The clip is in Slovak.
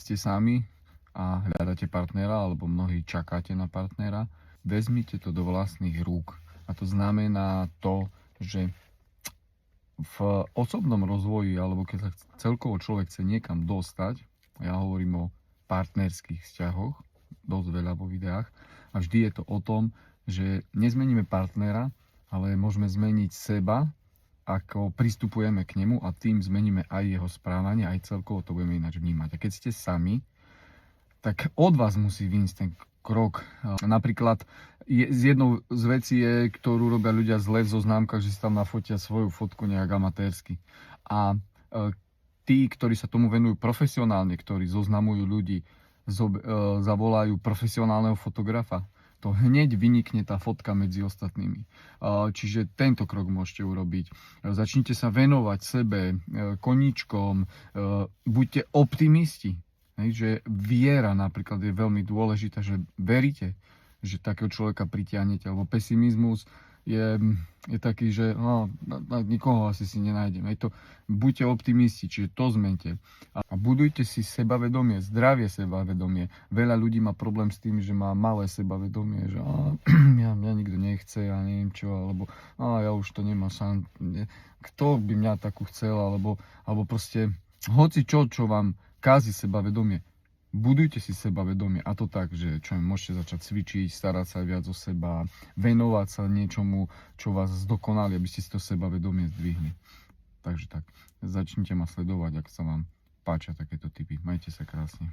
ste sami a hľadáte partnera, alebo mnohí čakáte na partnera, vezmite to do vlastných rúk. A to znamená to, že v osobnom rozvoji, alebo keď sa celkovo človek chce niekam dostať, ja hovorím o partnerských vzťahoch, dosť veľa vo videách, a vždy je to o tom, že nezmeníme partnera, ale môžeme zmeniť seba, ako pristupujeme k nemu, a tým zmeníme aj jeho správanie, aj celkovo to budeme ináč vnímať. A keď ste sami, tak od vás musí vyjsť ten krok. Napríklad z jednou z vecí je, ktorú robia ľudia zle v zoznámkach, že si tam nafotia svoju fotku nejak amatérsky. A tí, ktorí sa tomu venujú profesionálne, ktorí zoznamujú ľudí, zavolajú profesionálneho fotografa, to hneď vynikne tá fotka medzi ostatnými. Čiže tento krok môžete urobiť. Začnite sa venovať sebe, koníčkom, buďte optimisti. Že viera napríklad je veľmi dôležitá, že veríte, že takého človeka pritiahnete, alebo pesimizmus je taký, že nikoho asi si nenájdem. Buďte optimisti, čiže to zmente. A budujte si sebavedomie, zdravie sebavedomie. Veľa ľudí má problém s tým, že má malé sebavedomie, že mňa nikto nechce, ja neviem čo, alebo ja už to nemám sám. Kto by mňa takú chcel, alebo proste hoci čo vám kází sebavedomie. Budujte si sebavedomie, a to tak, že môžete začať cvičiť, starať sa viac o seba, venovať sa niečomu, čo vás zdokonali, aby ste si to sebavedomie zdvihli. Takže tak, začnite ma sledovať, ak sa vám páčia takéto tipy. Majte sa krásne.